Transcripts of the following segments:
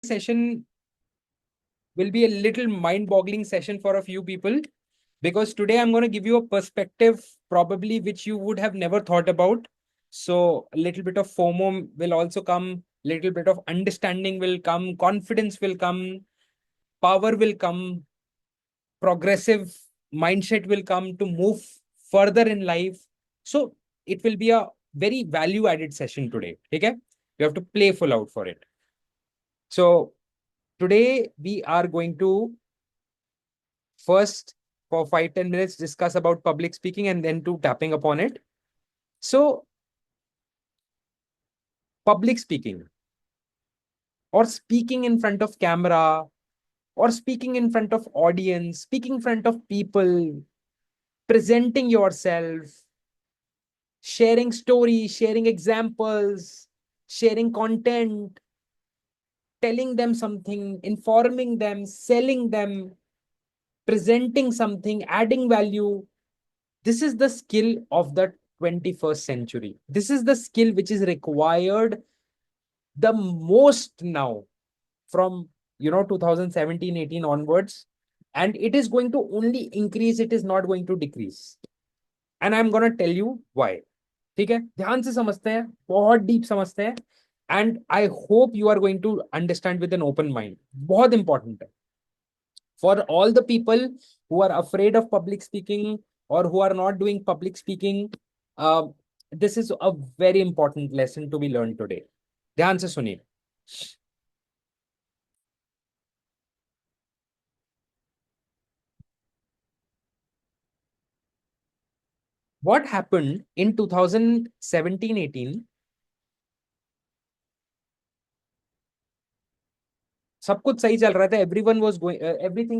session will be a little mind-boggling session for a few people, because today I'm going to give you a perspective probably which you would have never thought about. So a little bit of FOMO will also come, little bit of understanding will come, confidence will come, power will come, progressive mindset will come to move further in life. So it will be a very value added session today. Okay, you have to play full out for it. So today we are going to first, for 5-10 minutes, discuss about public speaking and then to tapping upon it. So public speaking, or speaking in front of camera, or speaking in front of audience, speaking in front of people, presenting yourself, sharing stories, sharing examples, sharing content, telling them something, informing them, selling them, presenting something, adding value. This is the skill of the 21st century. This is the skill which is required the most now from 2017-18 onwards, and it is going to only increase. It is not going to decrease, and I'm going to tell you why. ठीक है, ध्यान से समझते हैं, बहुत deep समझते हैं, and I hope you are going to understand with an open mind. बहुत important है for all the people who are afraid of public speaking or who are not doing public speaking. uh, this is a very important lesson to be learned today. ध्यान से सुनिए. What happened in 2017-18? सब कुछ सही चल रहा था. Everything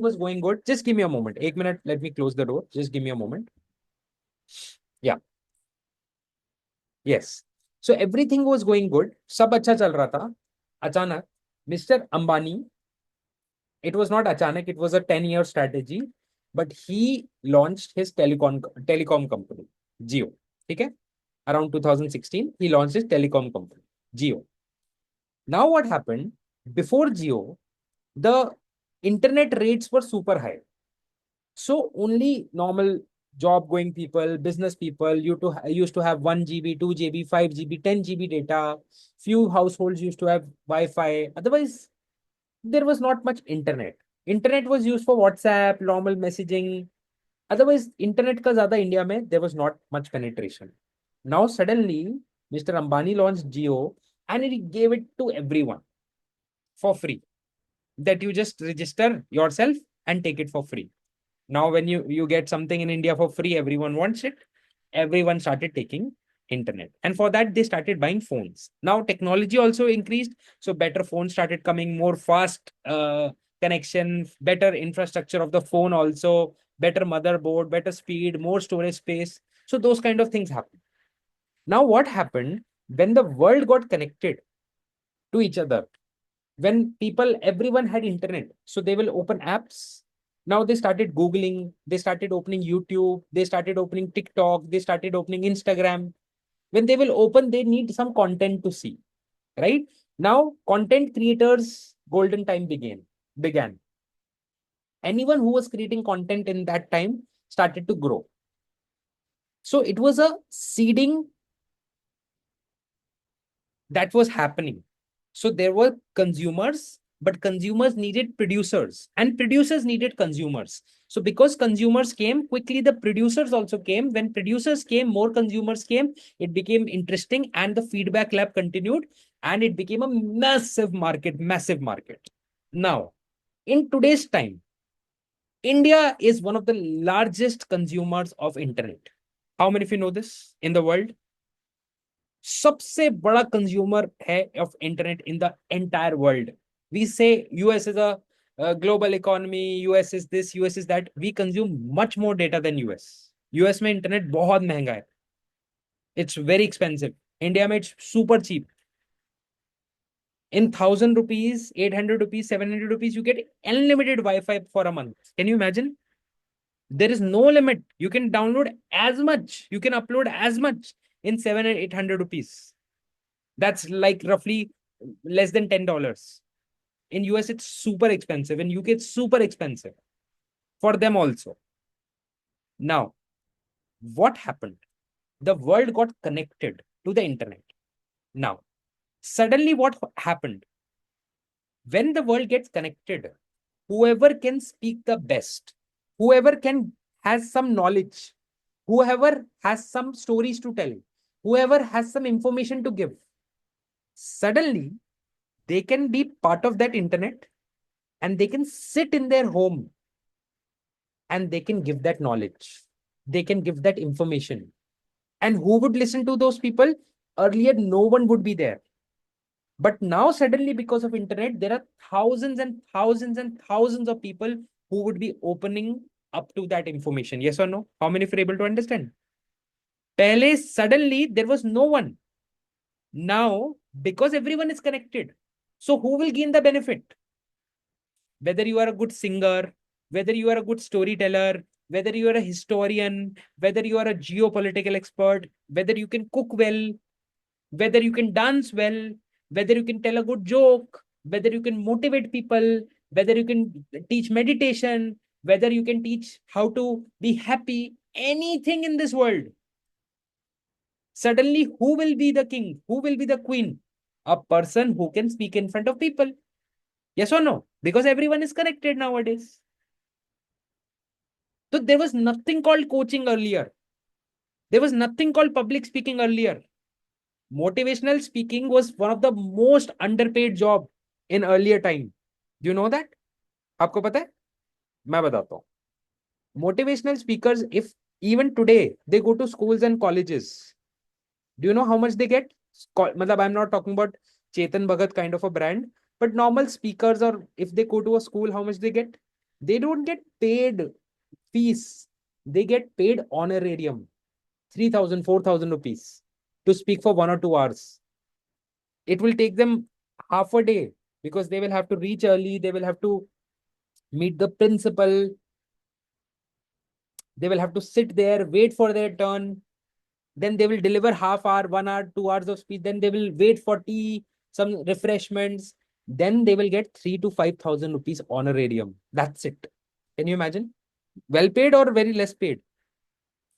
was going good. Just give me a moment. एक minute. Let me close the door. Just give me a moment. Yeah. Yes. So everything was going good. सब अच्छा चल रहा था. अचानक Mr. Ambani, it was not अचानक, it was a 10-year strategy, but he launched his telecom company, Jio. ठीक है? Around 2016, he launched his telecom company, Jio. Now what happened? Before Jio, the internet rates were super high. So only normal job going people, business people, used to have 1 GB, 2 GB, 5 GB, 10 GB data. Few households used to have Wi-Fi. Otherwise, there was not much internet. Internet was used for WhatsApp, normal messaging. Otherwise, internet ka zyada India mein, there was not much penetration. Now suddenly, Mr. Ambani launched Jio and he gave it to everyone for free. That you just register yourself and take it for free. Now, when you get something in India for free, everyone wants it. Everyone started taking internet. And for that, they started buying phones. Now, technology also increased. So better phones started coming, more fast connection, better infrastructure of the phone also, better motherboard, better speed, more storage space. So those kind of things happen. Now, what happened when the world got connected to each other? When everyone had internet, so they will open apps. Now they started Googling, they started opening YouTube, they started opening TikTok, they started opening Instagram. When they will open, they need some content to see, right? Now, content creators' golden time began. Anyone who was creating content in that time started to grow. So it was a seeding that was happening. So there were consumers, but consumers needed producers, and producers needed consumers. So because consumers came, quickly the producers also came. When producers came, more consumers came. It became interesting, and the feedback lab continued, and it became a massive market, massive market. Now, in today's time, India is one of the largest consumers of internet. How many of you know this in the world? सबसे बड़ा consumer है of internet in the entire world. We say US is a global economy, US is this, US is that. We consume much more data than US. US में internet बहुत महंगा है. It's very expensive. India में it's super cheap. In 1,000 rupees, 800 rupees, 700 rupees, you get unlimited Wi-Fi for a month. Can you imagine? There is no limit. You can download as much, you can upload as much in 700 and 800 rupees. That's like roughly less than $10. In US, it's super expensive. In UK, it's super expensive for them also. Now, what happened? The world got connected to the internet. Now, suddenly what happened? When the world gets connected, whoever can speak the best, whoever can has some knowledge, whoever has some stories to tell, whoever has some information to give, suddenly they can be part of that internet and they can sit in their home and they can give that knowledge. They can give that information. And who would listen to those people? Earlier, no one would be there. But now suddenly, because of internet, there are thousands and thousands and thousands of people who would be opening up to that information. Yes or no? How many are able to understand? Pehle, suddenly there was no one. Now, because everyone is connected, so who will gain the benefit? Whether you are a good singer, whether you are a good storyteller, whether you are a historian, whether you are a geopolitical expert, whether you can cook well, whether you can dance well, whether you can tell a good joke, whether you can motivate people, whether you can teach meditation, whether you can teach how to be happy, anything in this world. Suddenly, who will be the king? Who will be the queen? A person who can speak in front of people. Yes or no? Because everyone is connected nowadays. So there was nothing called coaching earlier. There was nothing called public speaking earlier. Motivational speaking was one of the most underpaid job in earlier time. Do you know that? आपको पता है? मैं बताता हूँ. Motivational speakers, if even today they go to schools and colleges, do you know how much they get? मतलब I'm not talking about Chetan Bhagat kind of a brand, but normal speakers, or if they go to a school, how much they get? They don't get paid fees. They get paid honorarium, 3,000, 4,000 rupees to speak for 1 or 2 hours. It will take them half a day because they will have to reach early. They will have to meet the principal. They will have to sit there, wait for their turn. Then they will deliver half hour, 1 hour, 2 hours of speech. Then they will wait for tea, some refreshments. Then they will get 3 to 5,000 rupees honorarium. That's it. Can you imagine? Well paid or very less paid?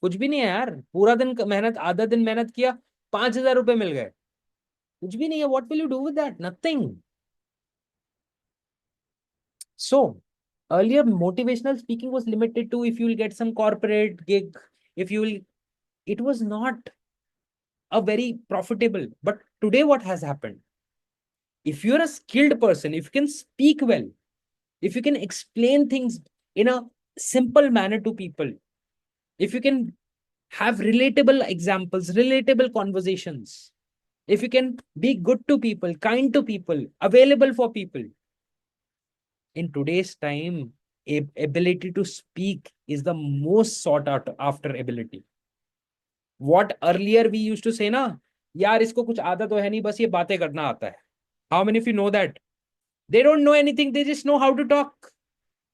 कुछ भी नहीं है यार. पूरा दिन मेहनत, आधा दिन मेहनत किया, 5,000 रुपए मिल गए. कुछ भी नहीं है. What will you do with that? Nothing. So earlier, motivational speaking was limited to if you will get some corporate gig, if you will, it was not a very profitable. But today, what has happened? If you're a skilled person, if you can speak well, if you can explain things in a simple manner to people, if you can have relatable examples, relatable conversations, if you can be good to people, kind to people, available for people, in today's time, ability to speak is the most sought out after ability. What earlier we used to say ना, यार इसको कुछ आता तो है नहीं, बस ये बातें करना आता है. How many of you know that? They don't know anything, they just know how to talk.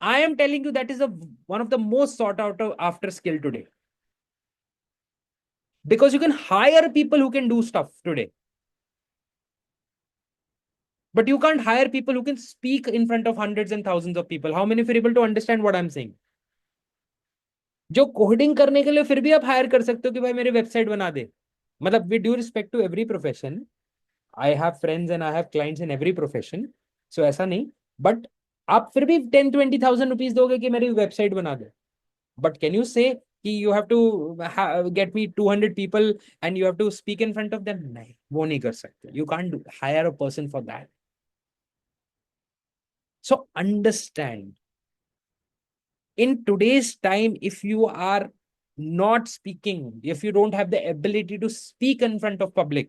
I am telling you that is one of the most sought out of after skill today. Because you can hire people who can do stuff today. But you can't hire people who can speak in front of hundreds and thousands of people. How many of you are able to understand what I'm saying? जो coding करने के लिए फिर भी आप higher कर सकते हो कि भाई मेरी वेबसाइट बना दे. मतलब with due respect to every profession, I have friends and I have clients in every profession, so ऐसा नहीं, बट आप फिर भी 10-20,000 रुपीज दोगे कि मेरी वेबसाइट बना दे. बट कैन यू से कि you have to get me 200 people and you have to speak in front of them? नहीं, वो नहीं कर सकते. You can't hire a person for that. So understand, in today's time, if you are not speaking, if you don't have the ability to speak in front of public,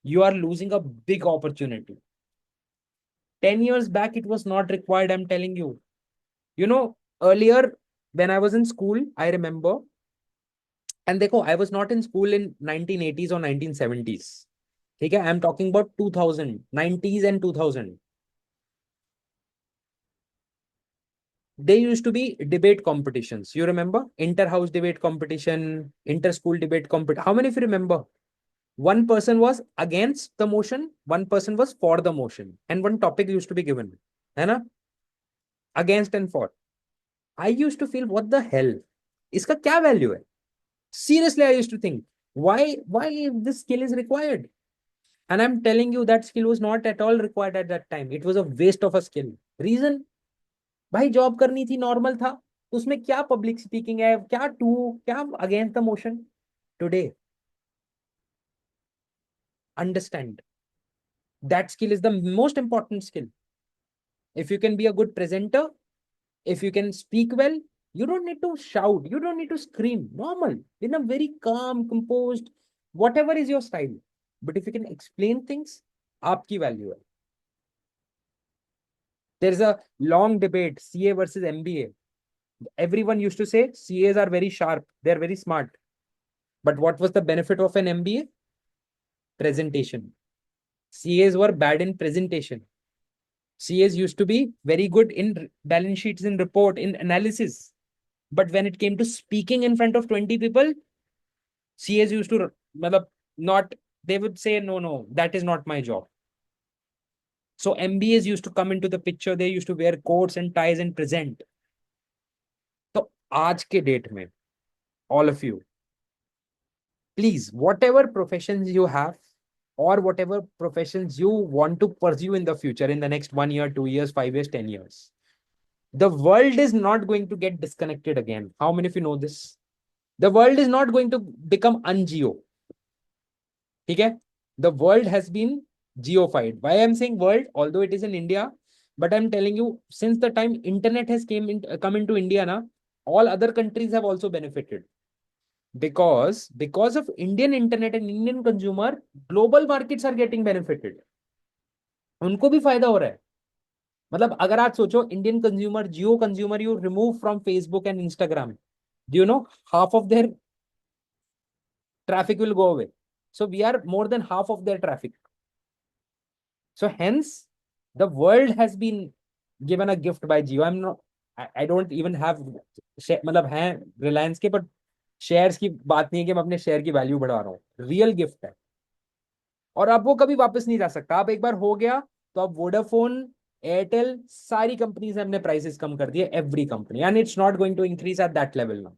you are losing a big opportunity. 10 years back, it was not required, I'm telling you. You know, earlier when I was in school, I remember, and देखो, I was not in school in 1980s or 1970s. Okay, I'm talking about 2000, 90s and 2000. There used to be debate competitions. You remember? Inter-house debate competition, inter-school debate competition. How many of you remember? One person was against the motion, one person was for the motion, and one topic used to be given, है ना, against and for. I used to feel, what the hell, इसका क्या value है? Seriously, I used to think, why this skill is required? And I'm telling you, that skill was not at all required at that time. It was a waste of a skill. Reason? भाई job करनी थी, normal था, तो उसमें क्या public speaking है, क्या to, क्या against the motion? Today understand, that skill is the most important skill. If you can be a good presenter, if you can speak well, you don't need to shout, you don't need to scream, normal, in a very calm, composed, whatever is your style. But if you can explain things, aapki value hai. There's a long debate, CA versus MBA. Everyone used to say CAs are very sharp, they're very smart. But what was the benefit of an MBA? Presentation. CAs were bad in presentation. CAs used to be very good in balance sheets, in report, in analysis. But when it came to speaking in front of 20 people, CAs used to not, they would say, no, that is not my job. So MBAs used to come into the picture. They used to wear coats and ties and present. So आज के date में, all of you, please, whatever professions you have, or whatever professions you want to pursue in the future, in the next 1 year, 2 years, 5 years, 10 years, the world is not going to get disconnected again. How many of you know this? The world is not going to become ungeo. Okay? The world has been geofied. Why I'm saying world, although it is in India, but I'm telling you, since the time internet has come into India, na, all other countries have also benefited. Because of Indian internet and Indian consumer, global markets are getting benefited. उनको भी फायदा हो रहा है. मतलब अगर आप सोचो, Indian consumer, Jio consumer, you remove from Facebook and Instagram, do you know half of their traffic will go away? So we are more than half of their traffic. So hence the world has been given a gift by Jio. I don't even have मतलब है रिलायंस के, but shares की बात नहीं है कि मैं अपने शेयर की वैल्यू बढ़ा रहा हूँ. रियल गिफ्ट है, और अब वो कभी वापस नहीं जा सकता. अब एक बार हो गया तो अब वोडाफोन, एयरटेल, सारी कंपनीज ने अपने प्राइसेस कम कर दिए, every company, and it's not going to increase at that level now,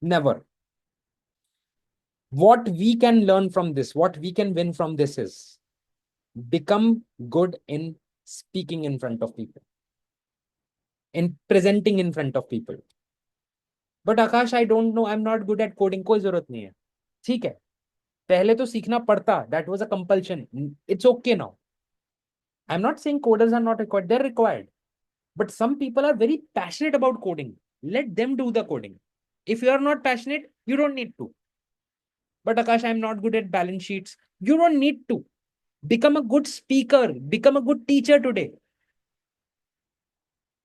never. What we can learn from this, what we can win from this is become good in speaking in front of people, in presenting in front of people. But Akash, I don't know, I'm not good at coding. कोई जरूरत नहीं है, ठीक है, पहले तो सीखना पड़ता, that was a compulsion. It's okay now. I'm not saying coders are not required, they're required. But some people are very passionate about coding. Let them do the coding. If you are not passionate, you don't need to. But Akash, I'm not good at balance sheets. You don't need to. Become a good speaker, become a good teacher today.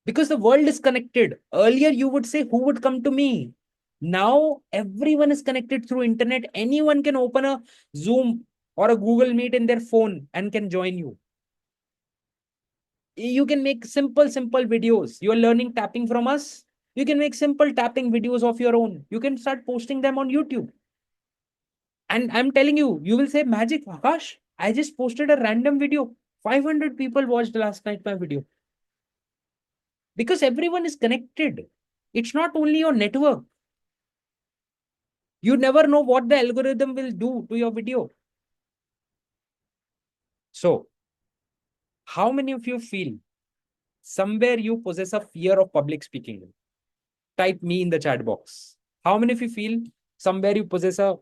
Because the world is connected. Earlier, you would say, who would come to me? Now, everyone is connected through internet. Anyone can open a Zoom or a Google Meet in their phone and can join you. You can make simple videos. You are learning tapping from us. You can make simple tapping videos of your own. You can start posting them on YouTube. And I'm telling you, you will say, Magic, Akash, I just posted a random video. 500 people watched last night my video. Because everyone is connected. It's not only your network. You never know what the algorithm will do to your video. So, how many of you feel somewhere you possess a fear of public speaking? Type me in the chat box. How many of you feel somewhere you possess a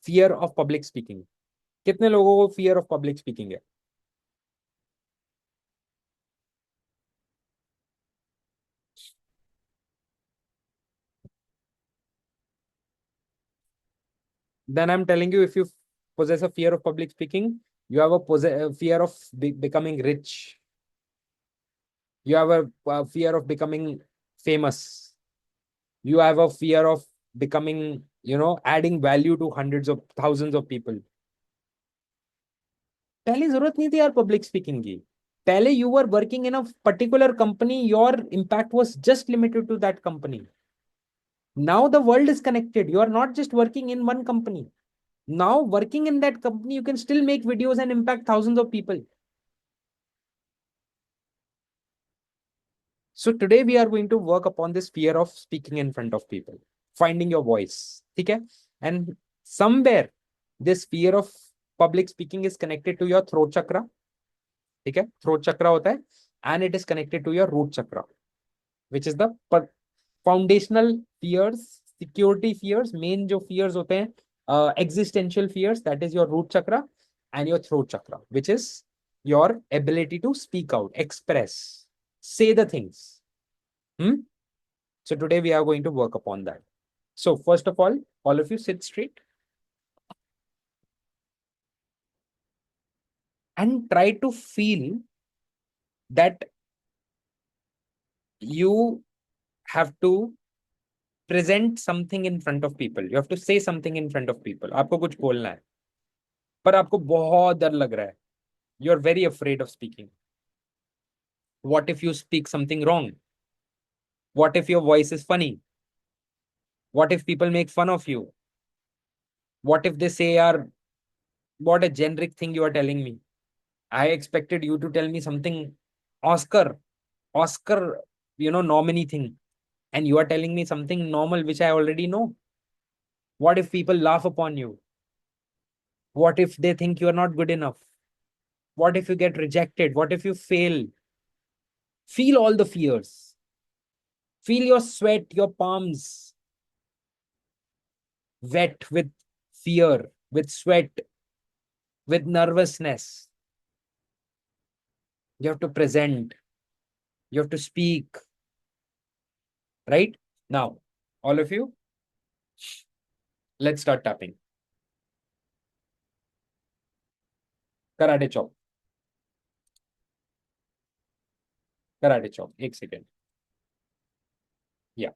fear of public speaking? कितने लोगों को fear of public speaking है? Then I'm telling you, if you possess a fear of public speaking, you have a fear of becoming rich. You have a fear of becoming famous. You have a fear of becoming, adding value to hundreds of thousands of people. पहले जरूरत नहीं थी यार public speaking की. पहले you were working in a particular company, your impact was just limited to that company. Now the world is connected. You are not just working in one company. Now working in that company, you can still make videos and impact thousands of people. So today we are going to work upon this fear of speaking in front of people, finding your voice. Okay? And somewhere this fear of public speaking is connected to your throat chakra. Okay? Throat chakra hota hai, and it is connected to your root chakra, which is the foundational fears, security fears, main jo fears hote hain, existential fears, that is your root chakra, and your throat chakra, which is your ability to speak out, express, say the things. Hmm? So today we are going to work upon that. So first of all of you sit straight and try to feel that you have to present something in front of people. You have to say something in front of people. आपको कुछ बोलना है, पर आपको बहुत डर लग रहा है. You are very afraid of speaking. What if you speak something wrong? What if your voice is funny? What if people make fun of you? What if they say, "Yaar, what a generic thing you are telling me. I expected you to tell me something Oscar, Oscar, nominee thing. And you are telling me something normal, which I already know." What if people laugh upon you? What if they think you are not good enough? What if you get rejected? What if you fail? Feel all the fears. Feel your sweat, your palms wet with fear, with sweat, with nervousness. You have to present, you have to speak, right? Now, all of you, let's start tapping. Karate chop. Karate chop. 1 second. Yeah.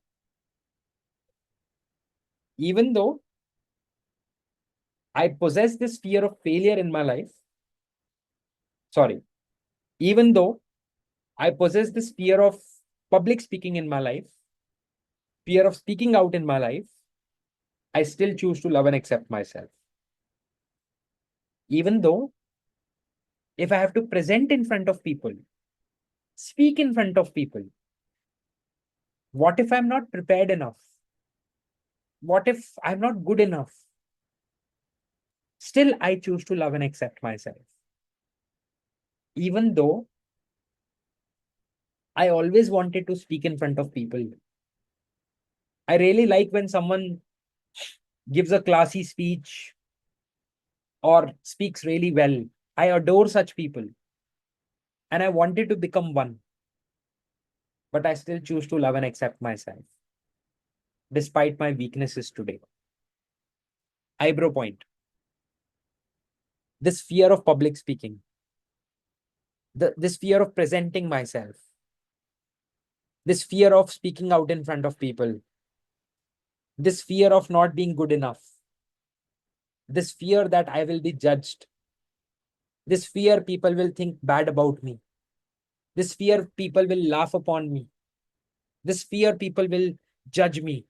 Even though I possess this fear of failure in my life, sorry, even though I possess this fear of public speaking in my life, fear of speaking out in my life, I still choose to love and accept myself. Even though if I have to present in front of people, speak in front of people, what if I'm not prepared enough? What if I'm not good enough? Still, I choose to love and accept myself. Even though I always wanted to speak in front of people. I really like when someone gives a classy speech or speaks really well. I adore such people and I wanted to become one. But I still choose to love and accept myself despite my weaknesses today. Eyebrow point. This fear of public speaking, this fear of presenting myself, this fear of speaking out in front of people, this fear of not being good enough, this fear that I will be judged, this fear people will think bad about me, this fear people will laugh upon me, this fear people will judge me,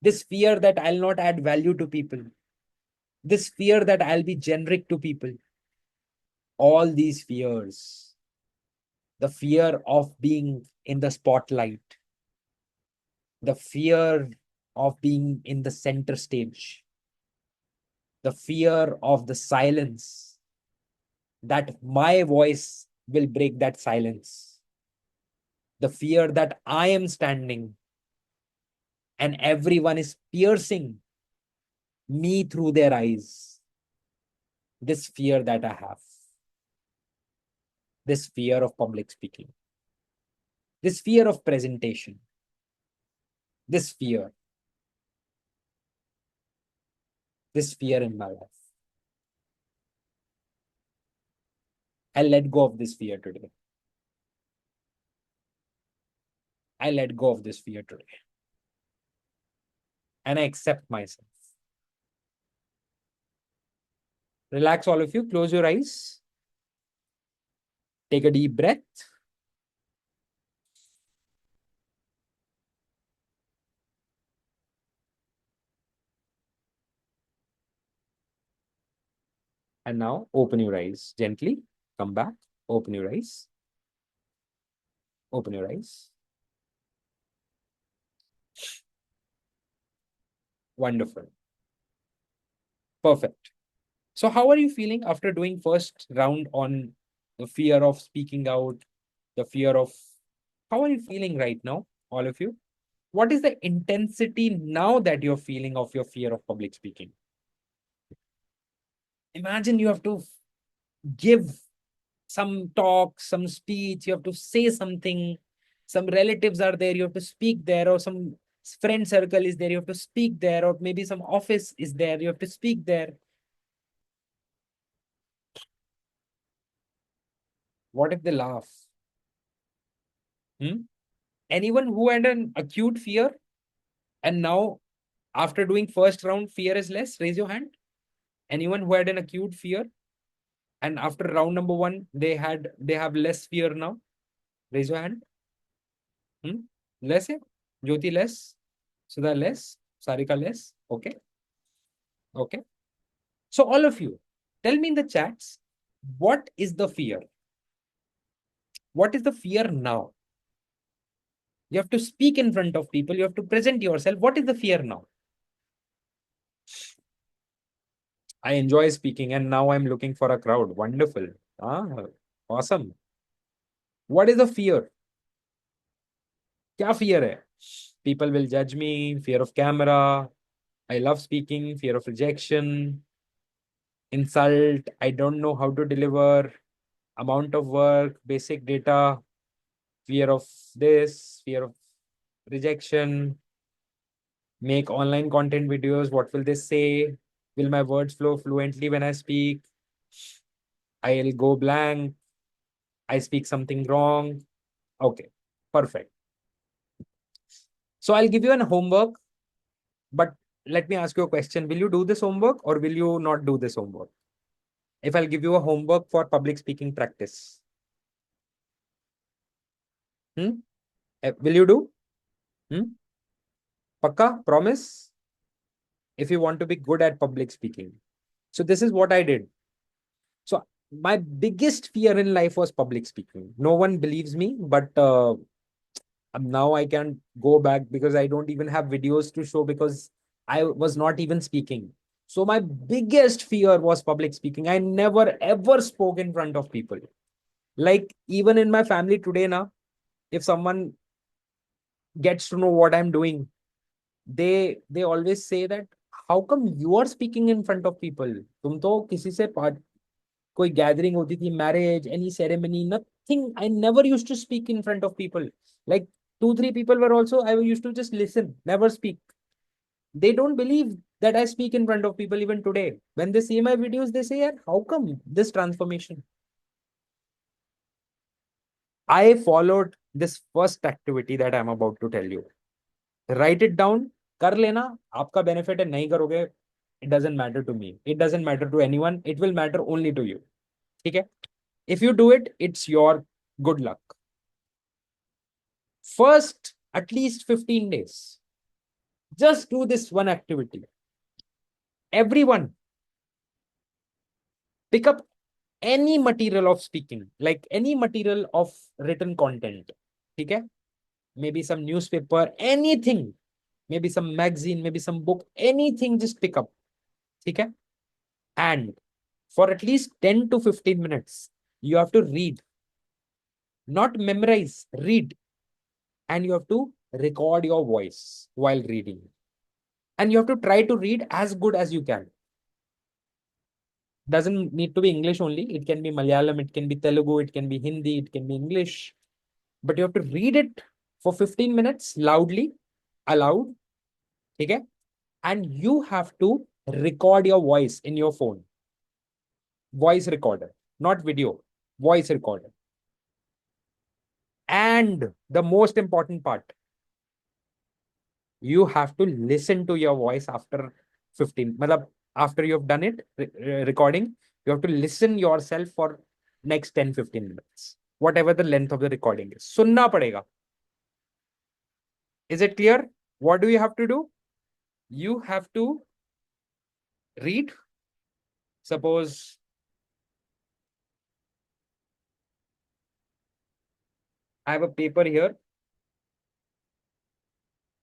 this fear that I'll not add value to people, this fear that I'll be generic to people. All these fears, the fear of being in the spotlight, the fear of being in the center stage, the fear of the silence, that my voice will break that silence, the fear that I am standing and everyone is piercing me through their eyes. This fear that I have, this fear of public speaking, this fear of presentation, this fear in my life. I let go of this fear today. I let go of this fear today. And I accept myself. Relax, all of you. Close your eyes. Take a deep breath. And now open your eyes gently. Come back. Open your eyes. Open your eyes. Wonderful. Perfect. So how are you feeling after doing first round on the fear of speaking out, the fear of, how are you feeling right now, all of you? What is the intensity now that you're feeling of your fear of public speaking? Imagine you have to give some talk, some speech, you have to say something, some relatives are there, you have to speak there, or some friend circle is there, you have to speak there, or maybe some office is there, you have to speak there. What if they laugh? Hmm? Anyone who had an acute fear and now after doing first round fear is less? Raise your hand. Anyone who had an acute fear and after round number one they have less fear now? Raise your hand. Hmm? Less है? Jyoti less? Sudha less? Sarika less? Okay. Okay. So all of you, tell me in the chats, what is the fear? What is the fear now? You have to speak in front of people. You have to present yourself. What is the fear now? I enjoy speaking and now I'm looking for a crowd. Wonderful. Ah, awesome. What is the fear? Kya fear hai? People will judge me, fear of camera. I love speaking, fear of rejection, insult. I don't know how to deliver, amount of work, basic data, fear of this, fear of rejection, make online content videos. What will they say? Will my words flow fluently when I speak? I'll go blank. I speak something wrong. Okay, perfect. So I'll give you an homework, but let me ask you a question. Will you do this homework or will you not do this homework? If I'll give you a homework for public speaking practice, will you do? Hmm? Pakka? Promise? If you want to be good at public speaking. So this is what I did. So my biggest fear in life was public speaking. No one believes me, but now I can go back because I don't even have videos to show because I was not even speaking. So my biggest fear was public speaking. I never ever spoke in front of people. Like even in my family today now, if someone gets to know what I'm doing, they always say that how come you are speaking in front of people? तुम तो किसी से कोई gathering होती थी, marriage, any ceremony, nothing. I never used to speak in front of people. Like two, three people were also, I used to just listen, never speak. They don't believe that I speak in front of people even today. When they see my videos, they say, yeah, how come this transformation? I followed this first activity that I'm about to tell you. Write it down. कर लेना आपका benefit है नहीं करोगे it doesn't matter to me. It doesn't matter to anyone. It will matter only to you. ठीक है? If you do it, it's your good luck. First, at least 15 days. Just do this one activity. Everyone, pick up any material of speaking, like any material of written content. Okay? Maybe some newspaper, anything. Maybe some magazine, maybe some book, anything, just pick up. Okay? And for at least 10 to 15 minutes, you have to read, not memorize, read. And you have to record your voice while reading. And you have to try to read as good as you can. Doesn't need to be English only. It can be Malayalam, it can be Telugu, it can be Hindi, it can be English. But you have to read it for 15 minutes loudly, aloud. Okay? And you have to record your voice in your phone. Voice recorder, not video, voice recorder. And the most important part, you have to listen to your voice after 15. Matlab, after you've done it, recording, you have to listen yourself for next 10-15 minutes. Whatever the length of the recording is. Sunna padega. Is it clear? What do you have to do? You have to read. Suppose I have a paper here.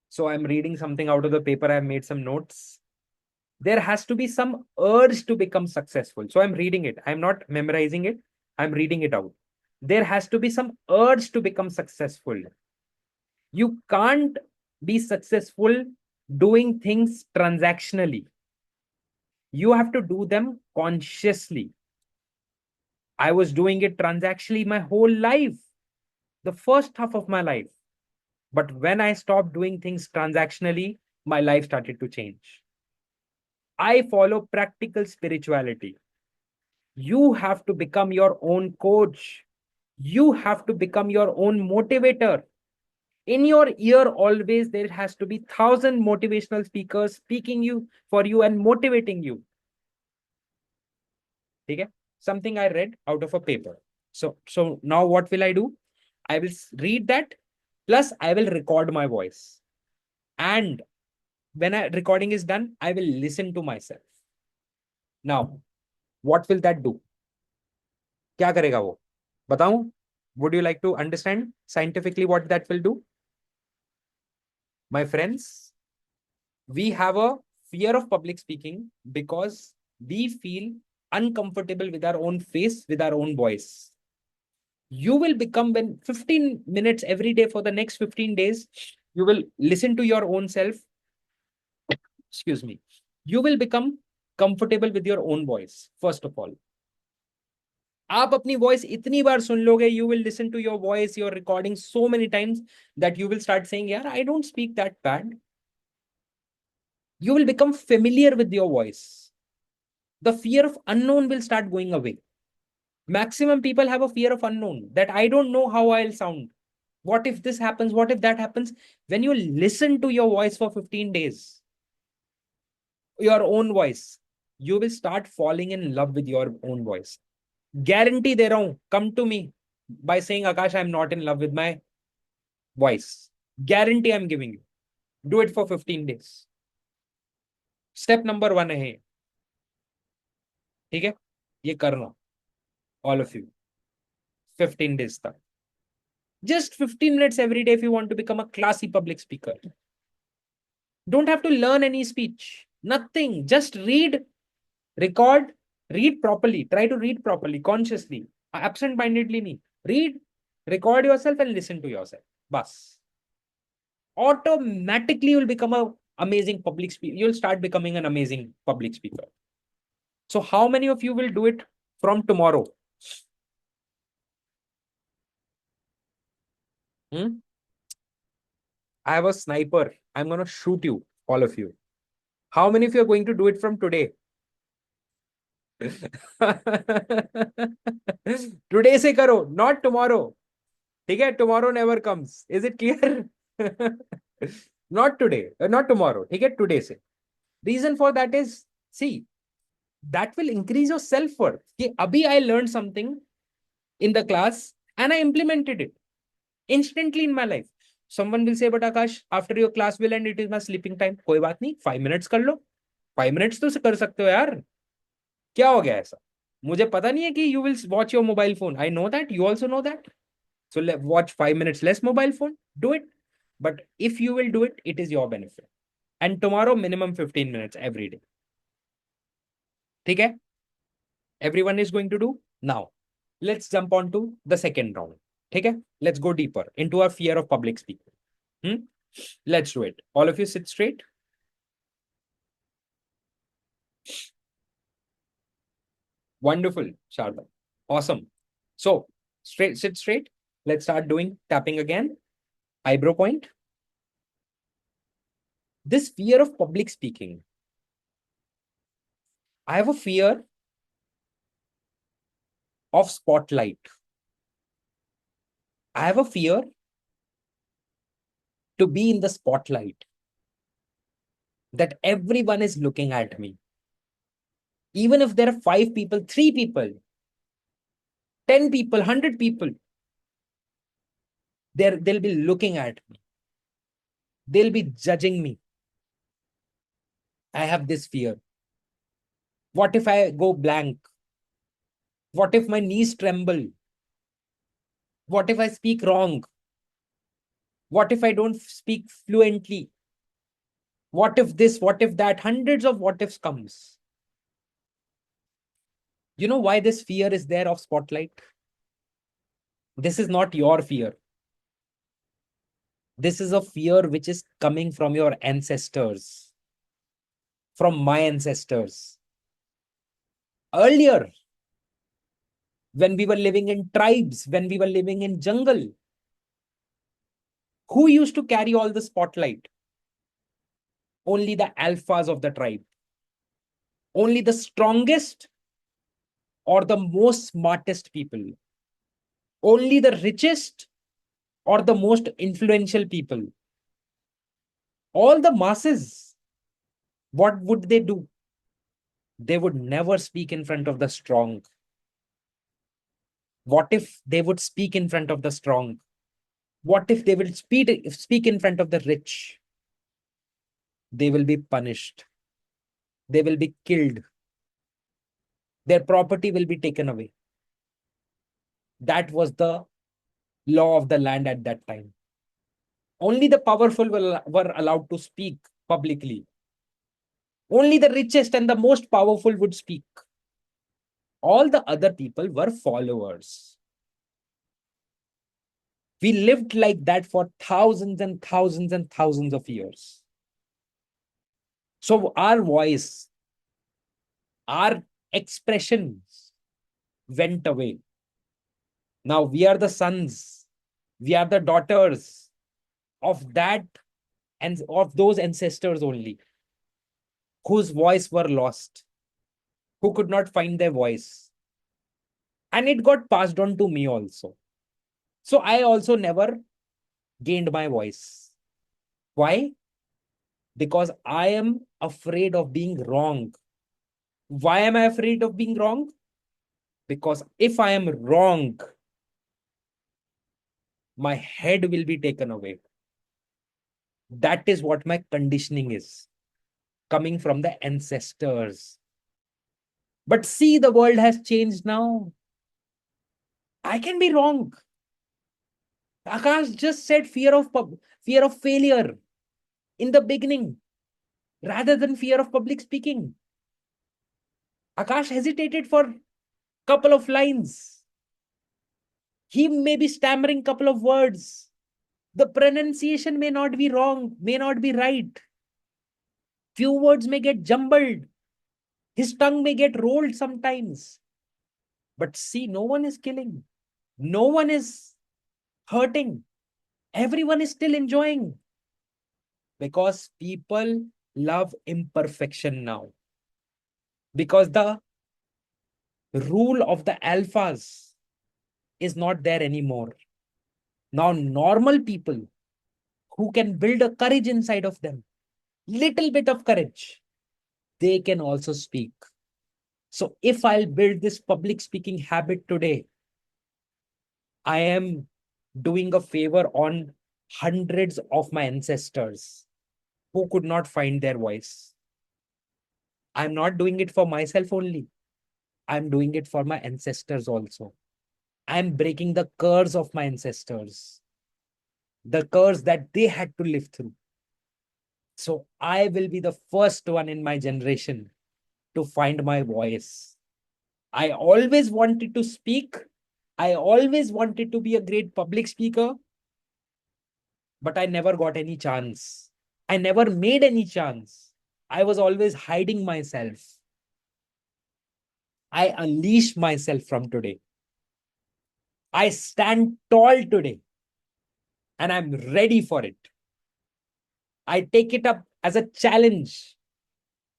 So I'm reading something out of the paper. I've made some notes. There has to be some urge to become successful. So I'm reading it. I'm not memorizing it. I'm reading it out. There has to be some urge to become successful. You can't be successful doing things transactionally. You have to do them consciously. I was doing it transactionally my whole life, the first half of my life. But when I stopped doing things transactionally, my life started to change. I follow practical spirituality. You have to become your own coach. You have to become your own motivator. In your ear, always there has to be 1,000 motivational speakers speaking you for you and motivating you. Okay? Something I read out of a paper. So now what will I do? I will read that, plus I will record my voice. And when a recording is done, I will listen to myself. Now, what will that do? क्या करेगा वो? बताऊं? Would you like to understand scientifically what that will do? My friends, we have a fear of public speaking because we feel uncomfortable with our own face, with our own voice. You will become, when 15 minutes every day for the next 15 days, you will listen to your own self. Excuse me. You will become comfortable with your own voice, first of all. आप अपनी voice इतनी बार सुन लोगे, you will listen to your voice, your recording so many times that you will start saying, यार I don't speak that bad. You will become familiar with your voice. The fear of unknown will start going away. Maximum people have a fear of unknown, that I don't know how I'll sound. What if this happens? What if that happens? When you listen to your voice for 15 days, your own voice, you will start falling in love with your own voice. Guarantee दे रहा हूं. Come to me by saying, Akash, I'm not in love with my voice. Guarantee I'm giving you. Do it for 15 days. Step number 1 है. ठीक है? ये करना. All of you. 15 days तक. Just 15 minutes every day if you want to become a classy public speaker. Don't have to learn any speech. Nothing. Just read, record, read properly. Try to read properly, consciously. Absent-mindedly nahi. Read, record yourself and listen to yourself. Bas. Automatically you'll become an amazing public speaker. You'll start becoming an amazing public speaker. So how many of you will do it from tomorrow? I have a sniper. I'm going to shoot you, all of you. How many of you are going to do it from today? Today से करो, not tomorrow. ठीक है? Tomorrow never comes. Is it clear? Not today, not tomorrow. ठीक है? Today से. Reason for that is, see, that will increase your self-worth. कि अभी I learned something in the class and I implemented it instantly in my life. Someone will say, but Akash, after your class will end, it is my sleeping time. कोई बात नहीं, 5 minutes कर लो. 5 minutes तो कर सकते हो यार. क्या हो गया ऐसा? मुझे पता नहीं है कि you will watch your mobile phone. I know that. You also know that. So watch 5 minutes less mobile phone. Do it. But if you will do it, it is your benefit. And tomorrow, minimum 15 minutes every day. ठीक है? Everyone is going to do. Now, let's jump on to the second round. ठीक है? Let's go deeper into our fear of public speaking. Let's do it. All of you sit straight. Wonderful, Sharda. Awesome. So, sit straight. Let's start doing tapping again. Eyebrow point. This fear of public speaking. I have a fear of spotlight. I have a fear to be in the spotlight, that everyone is looking at me. Even if there are 5 people, 3 people, 10 people, 100 people, they'll be looking at me. They'll be judging me. I have this fear. What if I go blank? What if my knees tremble? What if I speak wrong? What if I don't speak fluently? What if this? What if that? Hundreds of what ifs comes. You know why this fear is there of spotlight? This is not your fear. This is a fear which is coming from your ancestors, from my ancestors. Earlier, when we were living in tribes, when we were living in jungle, who used to carry all the spotlight? Only the alphas of the tribe. Only the strongest or the most smartest people. Only the richest or the most influential people. All the masses, what would they do? They would never speak in front of the strong. What if they would speak in front of the strong? What if they will speak in front of the rich? They will be punished. They will be killed. Their property will be taken away. That was the law of the land at that time. Only the powerful were allowed to speak publicly. Only the richest and the most powerful would speak. All the other people were followers. We lived like that for thousands and thousands and thousands of years. So our voice, our expressions went away. Now we are the sons, we are the daughters of that and of those ancestors only, whose voice were lost, who could not find their voice. And it got passed on to me also. So I also never gained my voice. Why? Because I am afraid of being wrong. Why am I afraid of being wrong? Because if I am wrong, my head will be taken away. That is what my conditioning is, coming from the ancestors. But see, the world has changed now. I can be wrong. Akash just said fear of failure in the beginning, rather than fear of public speaking. Akash hesitated for a couple of lines. He may be stammering a couple of words. The pronunciation may not be wrong, may not be right. Few words may get jumbled. His tongue may get rolled sometimes. But see, no one is killing. No one is hurting. Everyone is still enjoying. Because people love imperfection now. Because the rule of the alphas is not there anymore. Now, normal people who can build a courage inside of them, little bit of courage, they can also speak. So if I'll build this public speaking habit today, I am doing a favor on hundreds of my ancestors who could not find their voice. I'm not doing it for myself only. I'm doing it for my ancestors also. I'm breaking the curse of my ancestors, the curse that they had to live through. So I will be the first one in my generation to find my voice. I always wanted to speak. I always wanted to be a great public speaker, but I never got any chance. I never made any chance. I was always hiding myself. I unleash myself from today. I stand tall today and I'm ready for it. I take it up as a challenge,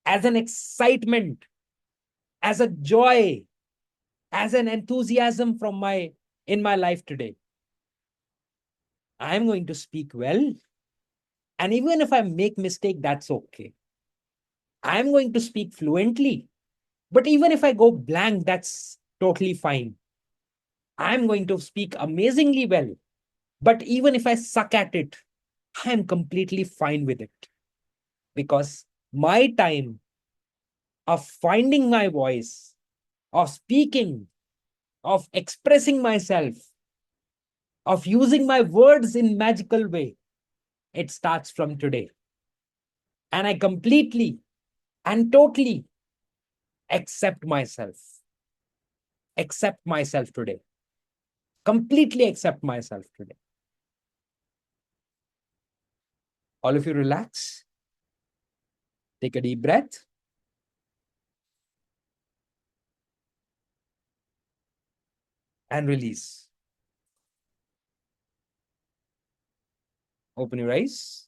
as an excitement, as a joy, as an enthusiasm in my life today. I'm going to speak well. And even if I make mistake, that's okay. I'm going to speak fluently. But even if I go blank, that's totally fine. I'm going to speak amazingly well. But even if I suck at it, I am completely fine with it. Because my time of finding my voice, of speaking, of expressing myself, of using my words in magical way, It starts from today. And I completely and totally accept myself. Accept myself today. Completely accept myself today. All of you relax. Take a deep breath. And release. Open your eyes.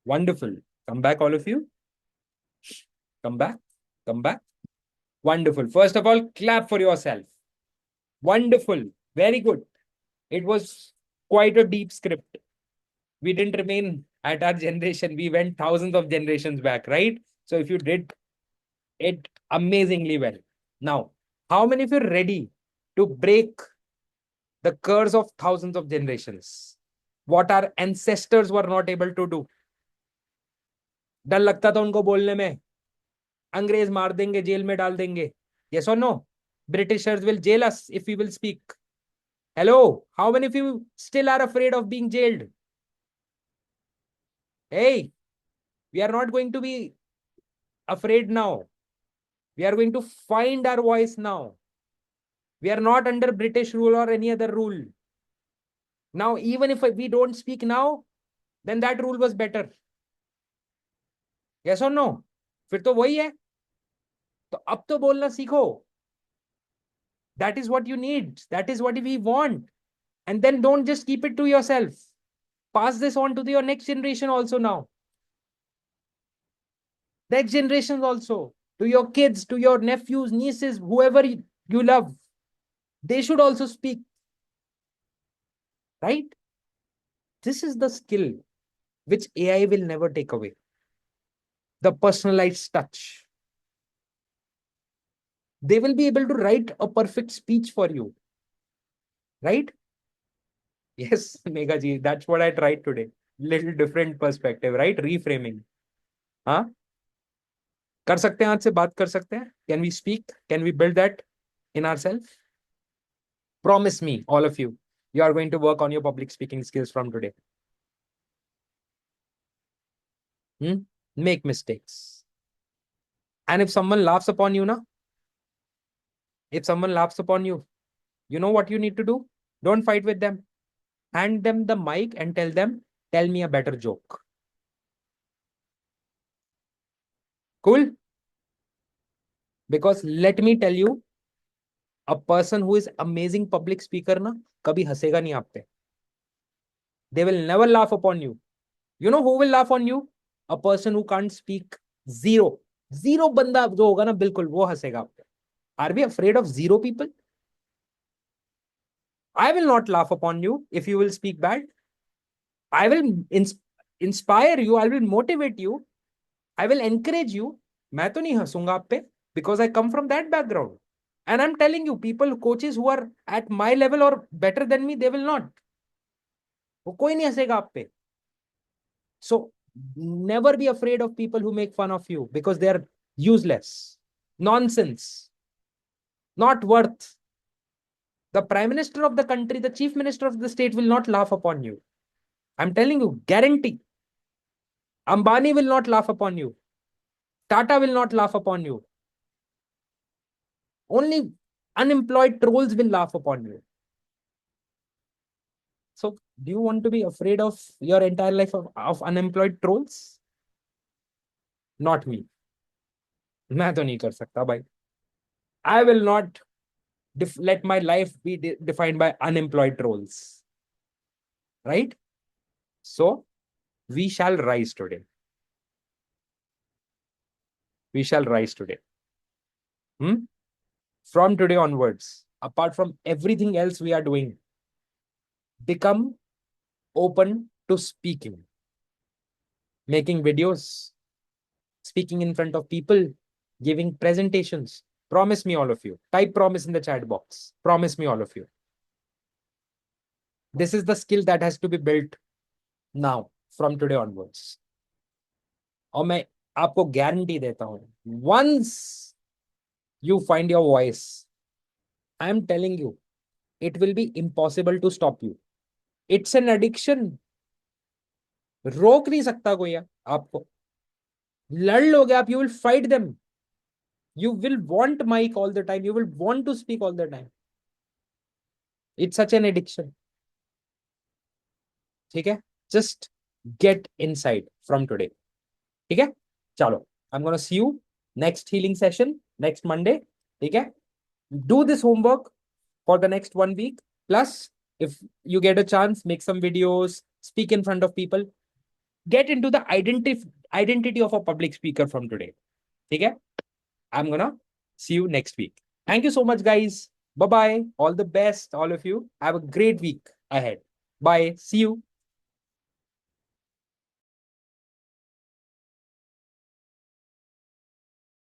Wonderful. Come back, all of you. Come back. Come back. Wonderful. First of all, clap for yourself. Wonderful. Very good. It was quite a deep script. We didn't remain at our generation. We went thousands of generations back, right? So if you did it amazingly well. Now, how many of you are ready to break the curse of thousands of generations? What our ancestors were not able to do. डर लगता था उनको बोलने में, अंग्रेज मार देंगे, jail में डाल देंगे. Yes or no? Britishers will jail us if we will speak. Hello, how many of you still are afraid of being jailed? Hey, we are not going to be afraid now. We are going to find our voice now. We are not under British rule or any other rule. Now, even if we don't speak now, then that rule was better. Yes or no? फिर तो वही है. तो अब तो बोलना सीखो. That is what you need. That is what we want. And then don't just keep it to yourself. Pass this on to your next generation also now. Next generations also. To your kids, to your nephews, nieces, whoever you love. They should also speak. Right? This is the skill which AI will never take away. The personalized touch. They will be able to write a perfect speech for you. Right? Yes, Megha ji, that's what I tried today. Little different perspective, right? Reframing. Huh? कर सकते हैं, आज से बात कर सकते हैं. Can we speak? Can we build that in ourselves? Promise me, all of you, you are going to work on your public speaking skills from today. Make mistakes. And if someone laughs upon you, if someone laughs upon you, you know what you need to do? Don't fight with them. Hand them the mic and tell them, tell me a better joke. Cool? Because let me tell you, a person who is amazing public speaker kabhi hasega nahi aap pe. They will never laugh upon you. You know who will laugh on you? A person who can't speak. Zero. Zero banda jo hoga na bilkul wo hasega aap pe. Are we afraid of zero people? I will not laugh upon you if you will speak bad. I will inspire you. I will motivate you. I will encourage you. मैं तो नहीं हंसूंगा आप पे because I come from that background. And I'm telling you, people, coaches who are at my level or better than me, they will not. वो कोई नहीं हंसेगा आप पे. So never be afraid of people who make fun of you because they are useless, nonsense, not worth. The Prime Minister of the country, the Chief Minister of the state will not laugh upon you. I'm telling you, guarantee. Ambani will not laugh upon you. Tata will not laugh upon you. Only unemployed trolls will laugh upon you. So, do you want to be afraid of your entire life of unemployed trolls? Not me. मैं तो नहीं कर सकता भाई. I will not let my life be defined by unemployed trolls. Right? So, we shall rise today. We shall rise today. From today onwards, apart from everything else we are doing, become open to speaking, making videos, speaking in front of people, giving presentations. Promise me, all of you. Type promise in the chat box. Promise me, all of you. This is the skill that has to be built now, from today onwards. और मैं आपको guarantee देता हूं, once you find your voice, I am telling you, it will be impossible to stop you. It's an addiction. रोक नहीं सकता कोई आपको। लड़ लोगे आप, you will fight them, you will want mic all the time, you will want to speak all the time. It's such an addiction. ठीक है, just get inside from today. ठीक है, चलो, I am gonna see you next healing session next Monday. ठीक है, do this homework for the next 1 week. Plus, if you get a chance, make some videos, speak in front of people, get into the identity of a public speaker from today. Okay? I'm gonna see you next week. Thank you so much, guys. Bye bye. All the best, all of you. Have a great week ahead. Bye. See you.